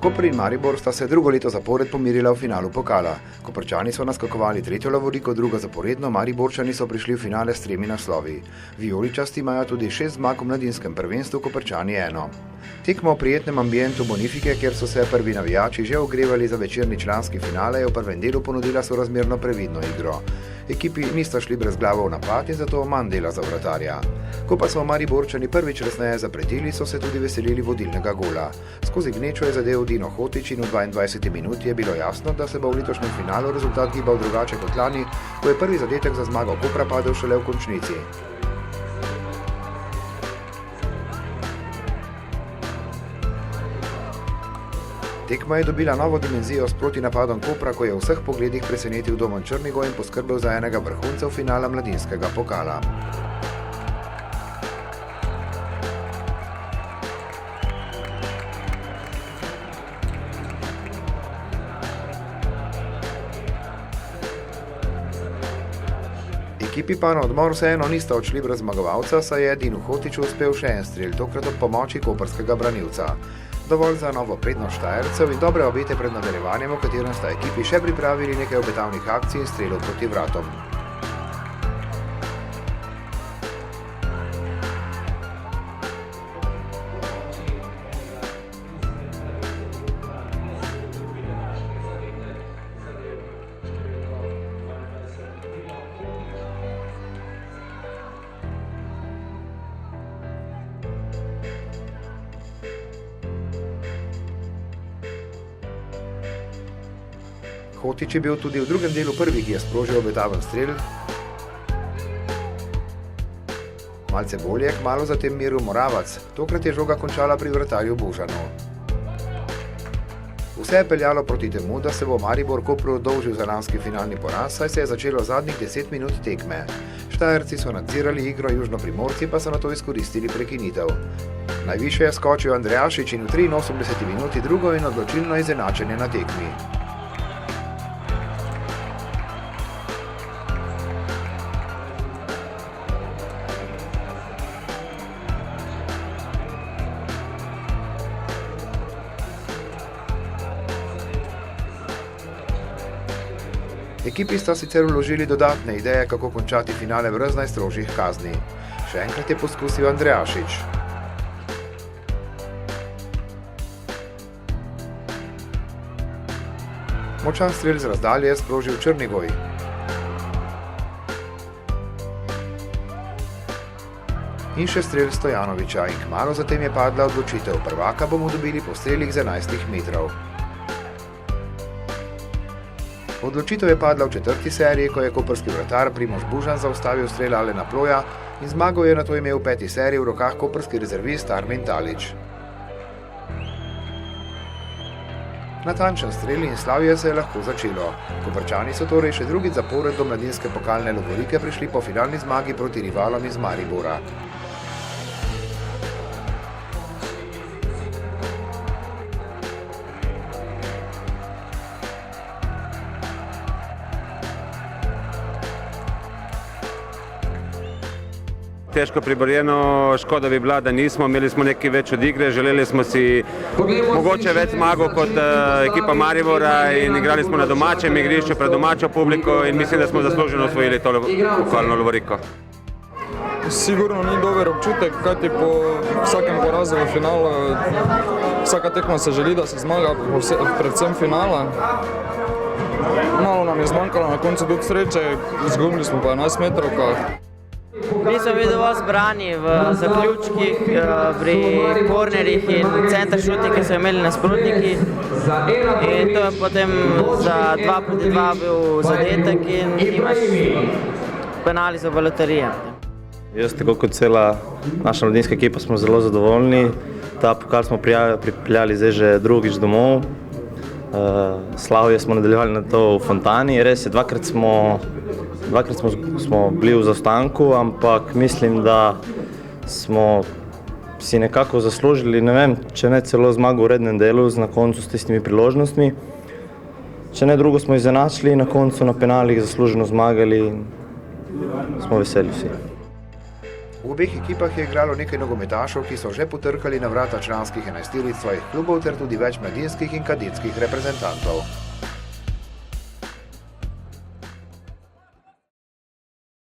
Koper in Maribor sta se drugo leto zapored pomirila v finalu pokala. Koprčani so naskakovali tretjo lovoriko, drugo zaporedno, Mariborčani so prišli v finale s 3 naslovi. Vijoličasti imajo tudi 6 zmag v mladinskem prvenstvu, Koprčani 1. Tekmo v prijetnem ambientu Bonifike, kjer so se prvi navijači že ogrevali za večerni članski finale, je v prvem delu ponudila sorazmerno previdno igro. Ekipi nista šli brez glavo v napad in zato manj dela za vratarja. Ko pa so Mariborčani prvič resneje zapretili, so se tudi veselili vodilnega gola. Skozi gnečo je zadev Dino Hotić in v 22. minuti je bilo jasno, da se bo v letošnjem finalu rezultat gibal drugače kot lani, ko je prvi zadetek za zmago Kopra padel šele v končnici. Tekma je dobila novo dimenzijo s protinapadom Kopra, ko je v vseh pogledih presenetil Domen Črnigoj in poskrbel za enega vrhuncev finala mladinskega pokala. Ekipi pa na odmor vseeno nista odšli brez zmagovalca, saj je Dinu Hotiću uspel še en strel, tokrat ob pomoči koprskega branilca. Dovolj za novo prednost Štajercev in dobre obete pred nadaljevanjem, v katerem sta ekipi še pripravili nekaj obetavnih akcij in strelov proti vratom. Hotić je bil tudi v drugem delu prvi, ki je sprožil obetaven strel. Malce bolje, kmalu zatem Miro Moravac, tokrat je žoga končala pri vratarju Božanu. Vse je peljalo proti temu, da se bo Maribor Kopru dolžil za lanski finalni poraz, saj se je začelo zadnjih 10 minut tekme. Štajerci so nadzirali igro, Južnoprimorci pa so nato izkoristili prekinitev. Najvišje je skočil Andrejašič in v 83. minuti drugo in odločilno izenačenje na tekmi. Ekipi sta sicer vložili dodatne ideje, kako končati finale brez najstrožjih kazni. Še enkrat je poskusil Andrejašič. Močan strel z razdalje je sprožil Črnigoj. In še strel Stojanovića in kmalu zatem je padla odločitev. Prvaka bomo dobili po strelih z 11 metrov. Odločitev je padla v 4. seriji, ko je koprski vratar Primož Bužan zaustavil strel Alena Ploja in zmago je nato imel v 5. seriji v rokah koprski rezervist Armin Talić. Natančen strel in slavje se je lahko začelo. Koprčani so torej še drugič zapored do mladinske pokalne lovorike prišli po finalni zmagi proti rivalom iz Maribora. Teško priborjeno, škoda bi bila, da nismo, imeli smo nekaj več od igre, želeli smo si mogoče več zmago kot ekipa Maribora in igrali smo na domačem igrišču, pred domačo publiko in mislim, da smo zasluženo osvojili to pokalno lovoriko. Sigurno ni dober občutek, kajti po vsakem porazu v finalu vsaka tekma se želi, da se zmaga, predvsem finala. Malo nam je zmanjkalo na koncu tudi sreče, izgubili smo pa 11 metrovkah. Nismo bili dovolj zbrani v zaključkih, pri kornerjih in center šutih, ki so imeli nasprotniki. In to je potem za 2-2 bil zadetek in imaš penali za loterije. Jaz, tako kot cela naša mladinska ekipa, smo zelo zadovoljni. Ta pokal smo pripeljali zdaj že drugič domov. Slavje smo nadaljevali na to v Fontani. Res je, dvakrat smo bili v zaostanku, ampak mislim, da smo si nekako zaslužili, ne vem, če ne celo zmago v rednem delu, na koncu s tistimi priložnostmi. Če ne drugo smo izenačili, na koncu na penalih zasluženo zmagali in smo veseli vsi. V obeh ekipah je igralo nekaj nogometašov, ki so že potrkali na vrata članskih 11-teric svojih klubov ter tudi več mladinskih in kadetskih reprezentantov.